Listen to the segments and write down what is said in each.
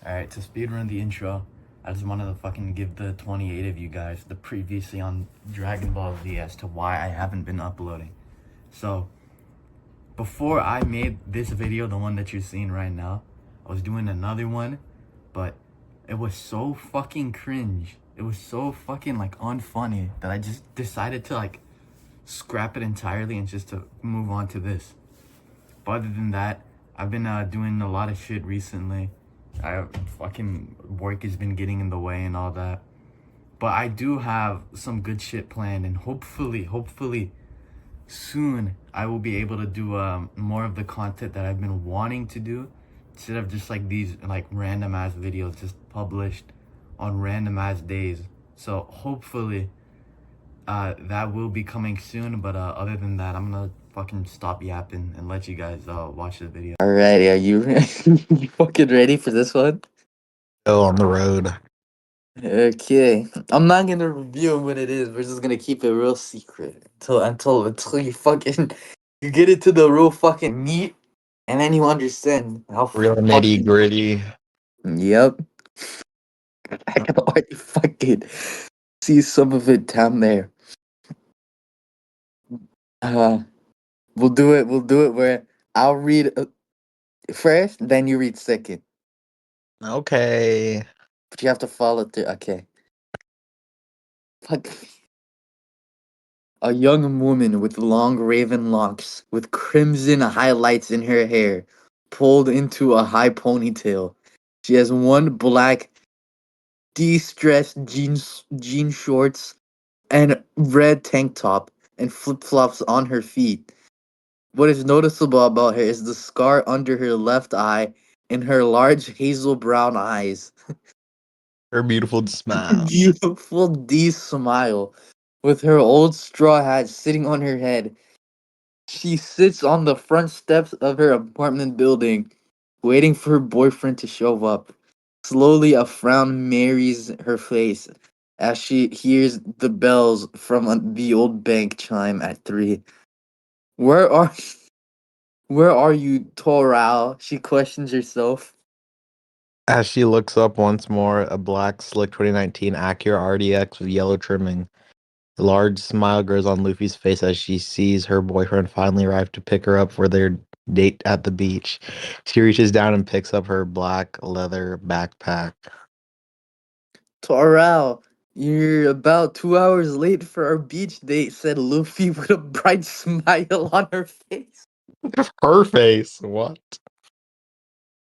Alright, to speedrun the intro, I just wanted to fucking give the 28 of you guys the previously on Dragon Ball Z as to why I haven't been uploading. So, before I made this video, the one that you're seeing right now, I was doing another one, but it was so fucking cringe. It was so fucking like unfunny that I just decided to like scrap it entirely and just to move on to this. But other than that, I've been doing a lot of shit recently. I fucking work has been getting in the way and all that. But I do have some good shit planned, and hopefully soon I will be able to do more of the content that I've been wanting to do instead of just like these like random ass videos just published on random ass days. So hopefully that will be coming soon, but other than that, I'm gonna fucking stop yapping and let you guys watch the video. Alrighty, are you you fucking ready for this one? On the road. Okay, I'm not gonna reveal what it is. We're just gonna keep it real secret until you fucking you get into the real fucking meat, and then you understand how Real nitty fucking. gritty. Yep, I can already fucking see some of it down there. Uh, we'll do it. We'll do it where I'll read first, then you read second, Okay. but you have to follow through. Okay. Fuck. A young woman with long raven locks, with crimson highlights in her hair, pulled into a high ponytail. She has one black de-stressed jean shorts and red tank top and flip-flops on her feet. What is noticeable about her is the scar under her left eye and her large hazel brown eyes. Her beautiful smile. Beautiful D smile. With her old straw hat sitting on her head, she sits on the front steps of her apartment building, waiting for her boyfriend to show up. Slowly, a frown marries her face as she hears the bells from the old bank chime at 3. Where are where are you, Torao? She questions herself. As she looks up once more, a black slick 2019 Acura RDX with yellow trimming. A large smile grows on Luffy's face as she sees her boyfriend finally arrive to pick her up for their date at the beach. She reaches down and picks up her black leather backpack. Torao, you're about 2 hours late for our beach date, said Luffy with a bright smile on her face. Her face. What?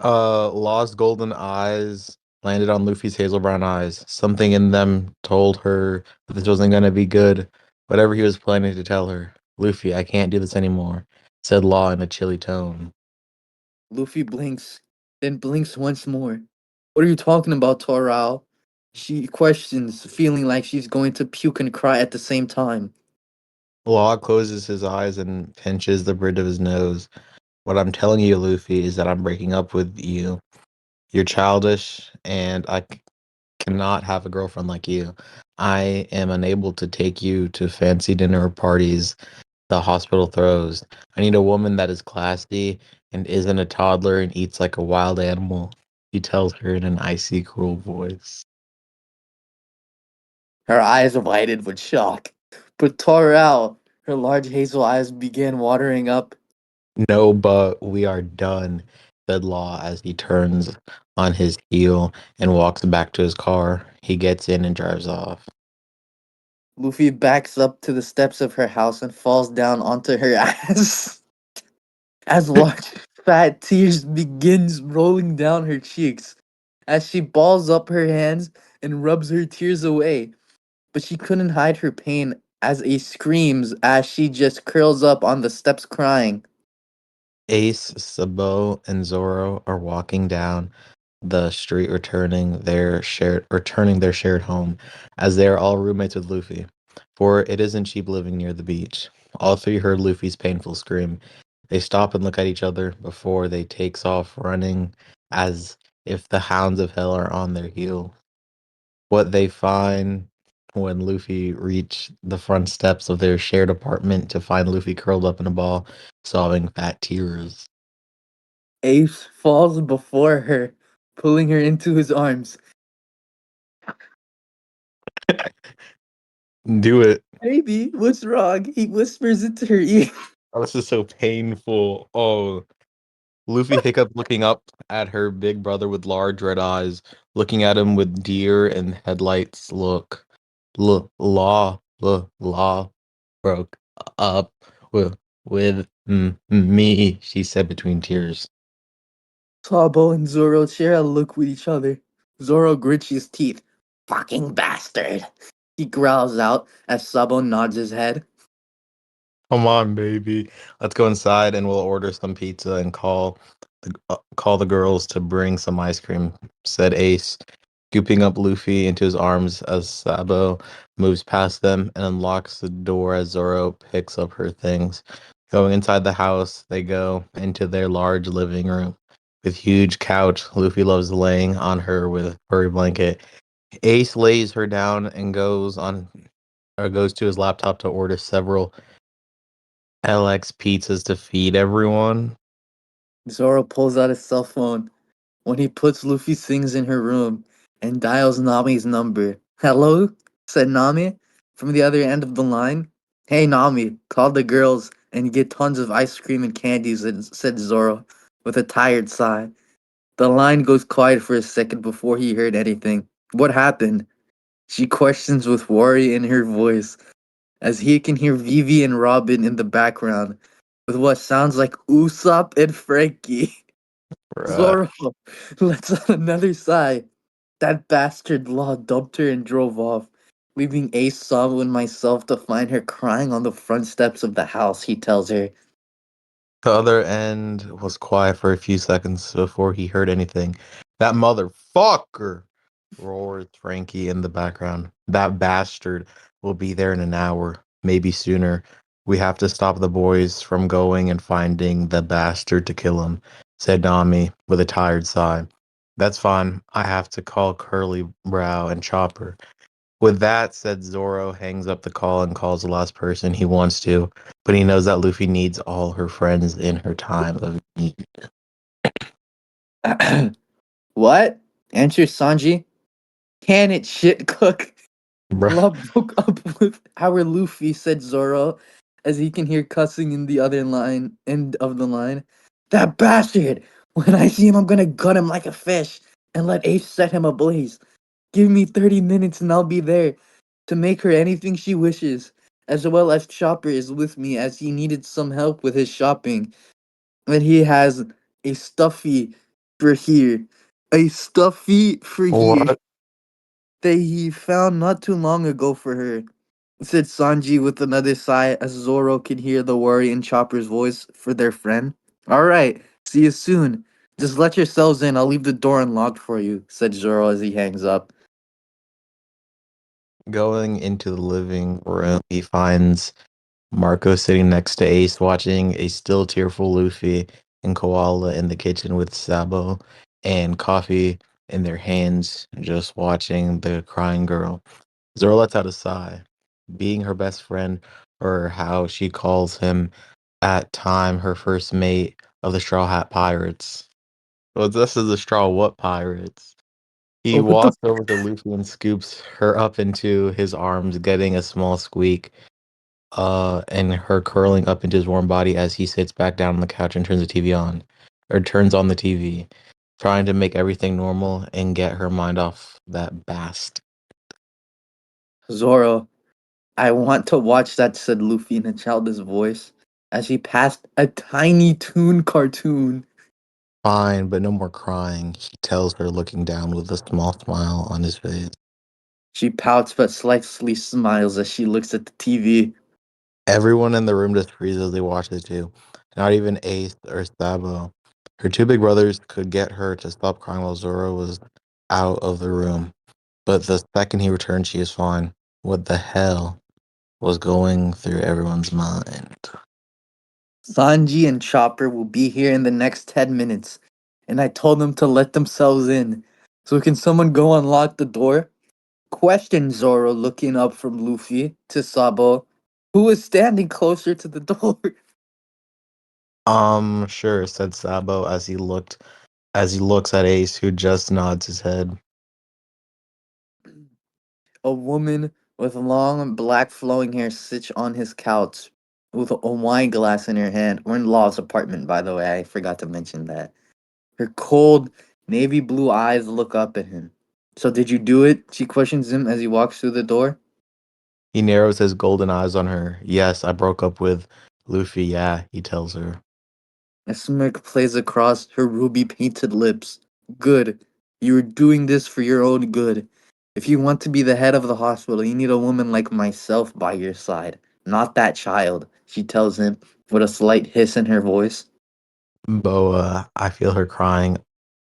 Lost golden eyes landed on Luffy's hazel brown eyes. Something in them told her that this wasn't gonna be good. Whatever he was planning to tell her. Luffy, I can't do this anymore, said Law in a chilly tone. Luffy blinks, then blinks once more. What are you talking about, Torao? She questions, feeling like she's going to puke and cry at the same time. Law closes his eyes and pinches the bridge of his nose. What I'm telling you, Luffy, is that I'm breaking up with you. You're childish, and cannot have a girlfriend like you. I am unable to take you to fancy dinner parties the hospital throws. I need a woman that is classy and isn't a toddler and eats like a wild animal. He tells her in an icy, cruel voice. Her eyes widened with shock. But Torao, her large hazel eyes began watering up. No, but we are done, said Law as he turns on his heel and walks back to his car. He gets in and drives off. Luffy backs up to the steps of her house and falls down onto her ass. As large fat tears begins rolling down her cheeks. As she balls up her hands and rubs her tears away. But she couldn't hide her pain as Ace screams as she just curls up on the steps crying. Ace, Sabo, and Zoro are walking down the street returning their shared home, as they are all roommates with Luffy. For it isn't cheap living near the beach. All three heard Luffy's painful scream. They stop and look at each other before they takes off running as if the hounds of hell are on their heel. What they find when Luffy reach the front steps of their shared apartment to find Luffy curled up in a ball, sobbing fat tears. Ace falls before her, pulling her into his arms. Do it. Baby, what's wrong? He whispers into her ear. Oh, this is so painful. Oh, Luffy hiccups, looking up at her big brother with large red eyes, looking at him with deer and headlights look. Law broke up with me, she said between tears. Sabo and Zoro share a look with each other. Zoro grits his teeth. Fucking bastard! He growls out as Sabo nods his head. Come on, baby. Let's go inside and we'll order some pizza and call the girls to bring some ice cream, said Ace, scooping up Luffy into his arms as Sabo moves past them and unlocks the door as Zoro picks up her things. Going inside the house, they go into their large living room. With huge couch, Luffy loves laying on her with a furry blanket. Ace lays her down and goes to his laptop to order several LX pizzas to feed everyone. Zoro pulls out his cell phone when he puts Luffy's things in her room and dials Nami's number. Hello? Said Nami from the other end of the line. Hey Nami, call the girls and get tons of ice cream and candies, said Zoro with a tired sigh. The line goes quiet for a second before he heard anything. What happened? She questions with worry in her voice as he can hear Vivi and Robin in the background with what sounds like Usopp and Frankie. Bruh. Zoro lets out another sigh. That bastard Law dumped her and drove off, leaving Ace, Sabo, and myself to find her crying on the front steps of the house, he tells her. The other end was quiet for a few seconds before he heard anything. That motherfucker! Roared Frankie in the background. That bastard will be there in an hour, maybe sooner. We have to stop the boys from going and finding the bastard to kill him, said Nami with a tired sigh. That's fine. I have to call Curly Brow and Chopper. With that, said Zoro hangs up the call and calls the last person he wants to, but he knows that Luffy needs all her friends in her time of need. What? Answers Sanji. Can it shit cook? Bruh. Law broke up with our Luffy, said Zoro, as he can hear cussing in the other end of the line. That bastard! When I see him, I'm gonna gut him like a fish and let Ace set him ablaze. Give me 30 minutes and I'll be there to make her anything she wishes, as well as Chopper is with me as he needed some help with his shopping. And he has a stuffy for here. A stuffy for here What? that he found not too long ago for her, said Sanji with another sigh as Zoro could hear the worry in Chopper's voice for their friend. Alright, see you soon. Just let yourselves in, I'll leave the door unlocked for you, said Zoro as he hangs up. Going into the living room, he finds Marco sitting next to Ace watching a still tearful Luffy and Koala in the kitchen with Sabo and coffee in their hands, just watching the crying girl. Zoro lets out a sigh. Being her best friend, or how she calls him at time her first mate of the Straw Hat Pirates. Well, this is the Straw What Pirates? He Oh, what the walks over to Luffy and scoops her up into his arms, getting a small squeak, and her curling up into his warm body as he sits back down on the couch and turns the TV on, or turns on the TV, trying to make everything normal and get her mind off that bast. Zoro, I want to watch that, said Luffy in a childish voice as he passed a Tiny Toon cartoon. Fine, but no more crying, he tells her, looking down with a small smile on his face. She pouts but slightly smiles as she looks at the TV. Everyone in the room just freezes as they watch it too. Not even Ace or Sabo. Her two big brothers could get her to stop crying while Zoro was out of the room. But the second he returned, she is fine. What the hell was going through everyone's mind? Sanji and Chopper will be here in the next 10 minutes, and I told them to let themselves in. So can someone go unlock the door? Questioned Zoro, looking up from Luffy to Sabo, who was standing closer to the door. Sure, said Sabo as he looked as he looks at Ace, who just nods his head. A woman with long black flowing hair sits on his couch with a wine glass in her hand. We're in Law's apartment, by the way. I forgot to mention that. Her cold, navy blue eyes look up at him. So, did you do it? She questions him as he walks through the door. He narrows his golden eyes on her. Yes, I broke up with Luffy, yeah, he tells her. A smirk plays across her ruby painted lips. Good. You are doing this for your own good. If you want to be the head of the hospital, you need a woman like myself by your side. Not that child, she tells him with a slight hiss in her voice. Boa, I feel her crying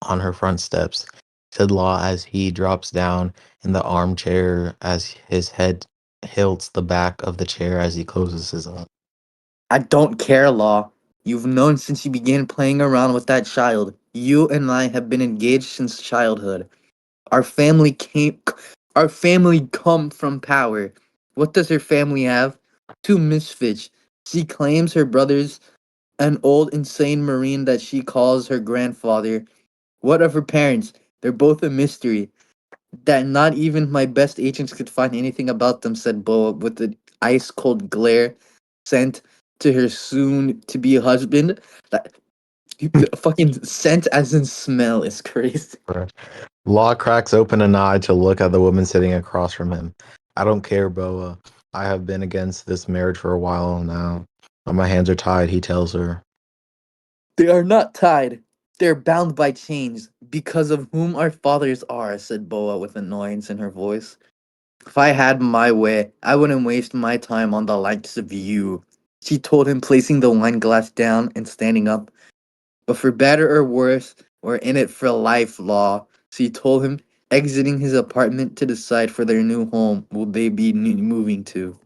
on her front steps, said Law as he drops down in the armchair as his head hilts the back of the chair as he closes his eyes. I don't care, Law. You've known since you began playing around with that child. You and I have been engaged since childhood. Our family came our family come from power. What does her family have? Two misfits. She claims her brother's an old insane marine that she calls her grandfather. What of her parents? They're both a mystery. That not even my best agents could find anything about them, said Boa with an ice cold glare sent to her soon to be husband. That fucking scent as in smell is crazy. Law cracks open an eye to look at the woman sitting across from him. I don't care, Boa. I have been against this marriage for a while now. But my hands are tied, he tells her. They are not tied. They're bound by chains, because of whom our fathers are, said Boa with annoyance in her voice. If I had my way, I wouldn't waste my time on the likes of you. She told him, placing the wine glass down and standing up. But for better or worse, we're in it for life, Law. She told him, exiting his apartment to decide for their new home will they be moving to.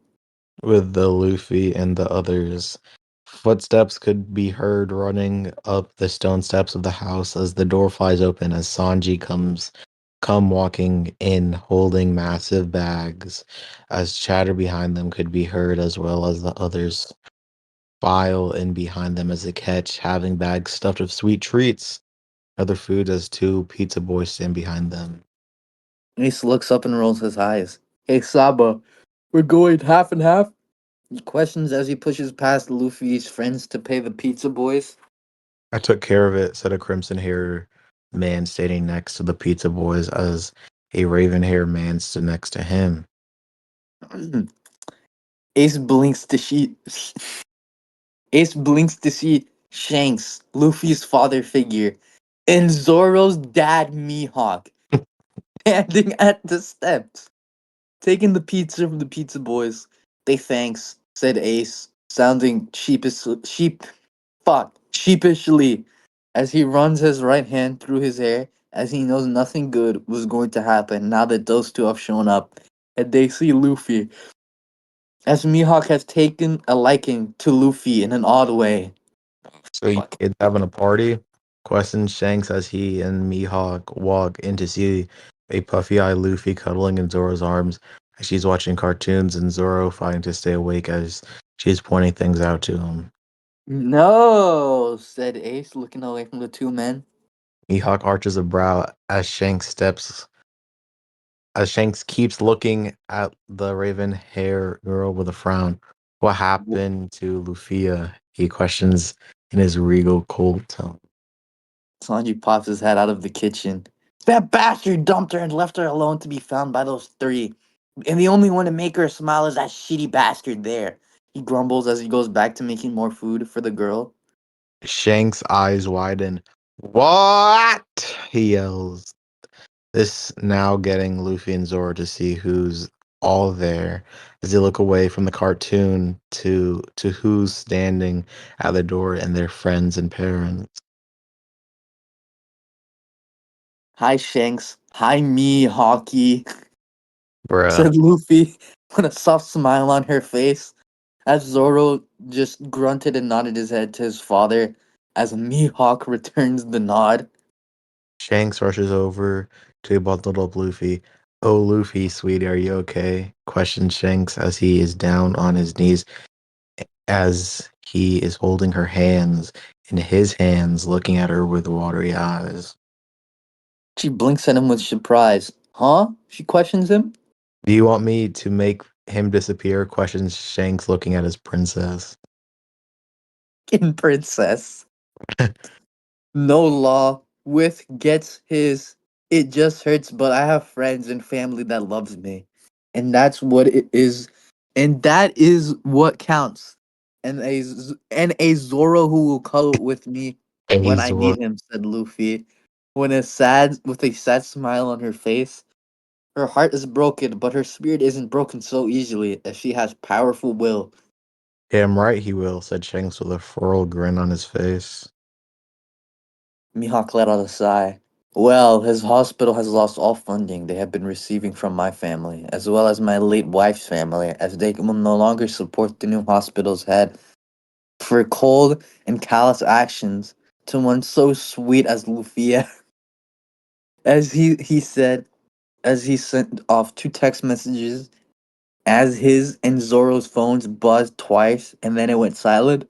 With the Luffy and the others. Footsteps could be heard running up the stone steps of the house as the door flies open as Sanji come walking in holding massive bags, as chatter behind them could be heard as well as the others file in behind them as they catch having bags stuffed with sweet treats, other foods as two pizza boys stand behind them. Ace looks up and rolls his eyes. Hey, Saba, we're going half and half? He questions as he pushes past Luffy's friends to pay the pizza boys. I took care of it, said a crimson haired man standing next to the pizza boys as a raven haired man stood next to him. Ace blinks to see Ace blinks to see Shanks, Luffy's father figure, and Zoro's dad Mihawk standing at the steps, taking the pizza from the pizza boys. They thanks, said Ace, sounding sheepishly, as he runs his right hand through his hair, as he knows nothing good was going to happen now that those two have shown up, and they see Luffy, as Mihawk has taken a liking to Luffy in an odd way. So you Fuck. kids having a party? Questions Shanks as he and Mihawk walk in to see a puffy-eyed Luffy cuddling in Zoro's arms as she's watching cartoons and Zoro fighting to stay awake as she's pointing things out to him. No, said Ace, looking away from the two men. Mihawk arches a brow as Shanks keeps looking at the raven hair girl with a frown. What happened to Lufia? He questions in his regal cold tone. Sanji pops his head out of the kitchen. That bastard dumped her and left her alone to be found by those three. And the only one to make her smile is that shitty bastard there. He grumbles as he goes back to making more food for the girl. Shanks' eyes widen. What? He yells. This now getting Luffy and Zoro to see who's all there as they look away from the cartoon to who's standing at the door and their friends and parents. Hi, Shanks. Hi, me, Hockey, Bruh. said Luffy with a soft smile on her face, as Zoro just grunted and nodded his head to his father as Mihawk returns the nod. Shanks rushes over to bundled up Luffy. Oh, Luffy, sweetie, are you okay? Questions Shanks as he is down on his knees as he is holding her hands in his hands, looking at her with watery eyes. She blinks at him with surprise. Huh? She questions him. Do you want me to make him disappear? Questions Shanks, looking at his princess. In princess. No law with gets his. It just hurts, but I have friends and family that loves me. And that's what it is. And that is what counts. And a Zoro who will cuddle with me when I Azor. meet him, said Luffy. With a sad smile on her face. Her heart is broken, but her spirit isn't broken so easily, as she has powerful will. Damn right he will, said Shanks with a furrowed grin on his face. Mihawk let out a sigh. Well, his hospital has lost all funding they have been receiving from my family, as well as my late wife's family, as they will no longer support the new hospital's head for cold and callous actions to one so sweet as Lufia. He said, as he sent off two text messages, as his and Zoro's phones buzzed twice and then it went silent.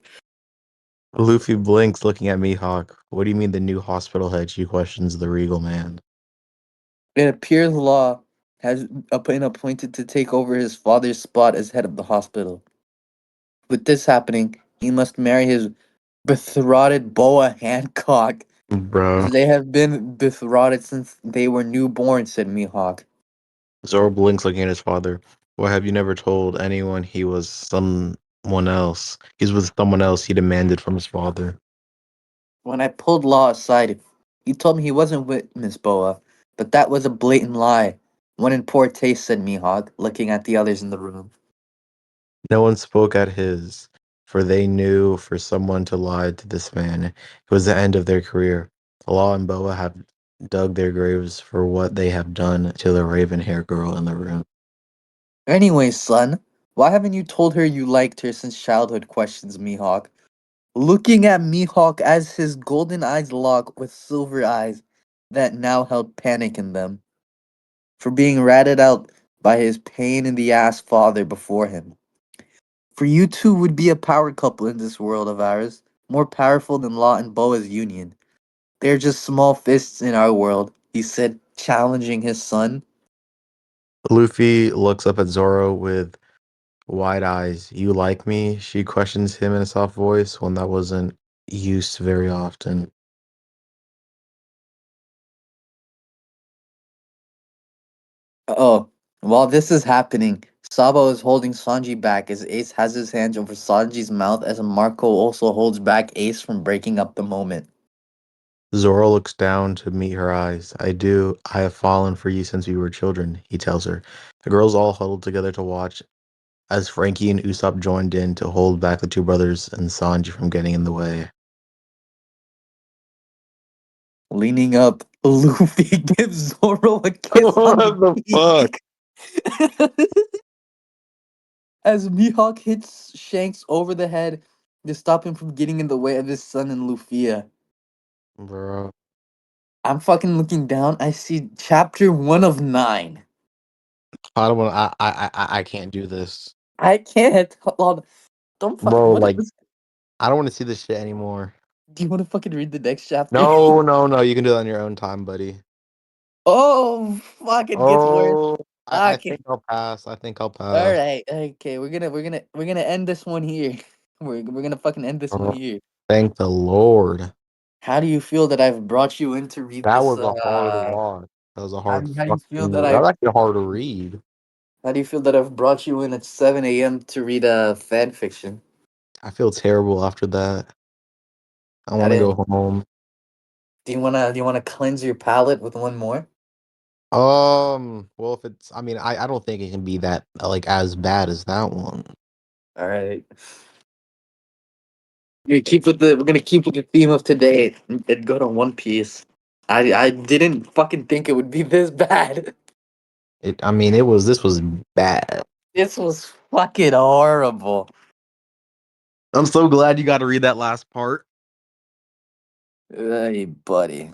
Luffy blinks, looking at Mihawk. What do you mean the new hospital head? She questions the regal man. It appears Law has been appointed to take over his father's spot as head of the hospital. With this happening, he must marry his betrothed Boa Hancock, Bro. as they have been betrothed since they were newborn, said Mihawk. Zoro blinks, looking at his father. Why have you never told anyone he was someone else? He's with someone else, he demanded from his father. When I pulled Law aside, he told me he wasn't with Miss Boa, but that was a blatant lie. One in poor taste, said Mihawk, looking at the others in the room. No one spoke at his, for they knew for someone to lie to this man, it was the end of their career. Law and Boa have dug their graves for what they have done to the raven hair girl in the room. Anyway, son, why haven't you told her you liked her since childhood? Questions Mihawk, looking at Mihawk as his golden eyes lock with silver eyes that now held panic in them, for being ratted out by his pain in the ass father before him. For you two would be a power couple in this world of ours, more powerful than Law and Boa's union. They're just small fists in our world, he said, challenging his son. Luffy looks up at Zoro with wide eyes. You like me? She questions him in a soft voice, one that wasn't used very often. Oh, while this is happening, Sabo is holding Sanji back as Ace has his hands over Sanji's mouth as Marco also holds back Ace from breaking up the moment. Zoro looks down to meet her eyes. I do. I have fallen for you since we were children, he tells her. The girls all huddled together to watch as Frankie and Usopp joined in to hold back the two brothers and Sanji from getting in the way. Leaning up, Luffy gives Zoro a kiss on What the the fuck? cheek. As Mihawk hits Shanks over the head to stop him from getting in the way of his son and Lufia. Bro. I'm fucking looking down. I see chapter 1 of 9. I don't want I can't do this. I can't. Hold on. Don't fucking. Bro, What like is? I don't want to see this shit anymore. Do you want to fucking read the next chapter? No, no, no. You can do that on your own time, buddy. Oh, fuck! It gets worse. Oh, I Okay. think I'll pass. I think I'll All pass. right. Okay. We're gonna end this one here. We're gonna fucking end this one Oh, here. thank the Lord. How do you feel that I've brought you in to read That this? was a hard watch. That was a hard How do you feel fucking that read. That I? was actually hard to read. How do you feel that I've brought you in at 7 a.m. to read a fan fiction? I feel terrible after that. I I want to go didn't. home. Do you wanna cleanse your palate with one more? Well, if it's, I mean, I don't think it can be that like as bad as that one. All right. We're gonna keep with the theme of today and go to One Piece. I didn't fucking think it would be this bad. I mean, this was bad. This was fucking horrible. I'm so glad you got to read that last part. Hey, buddy.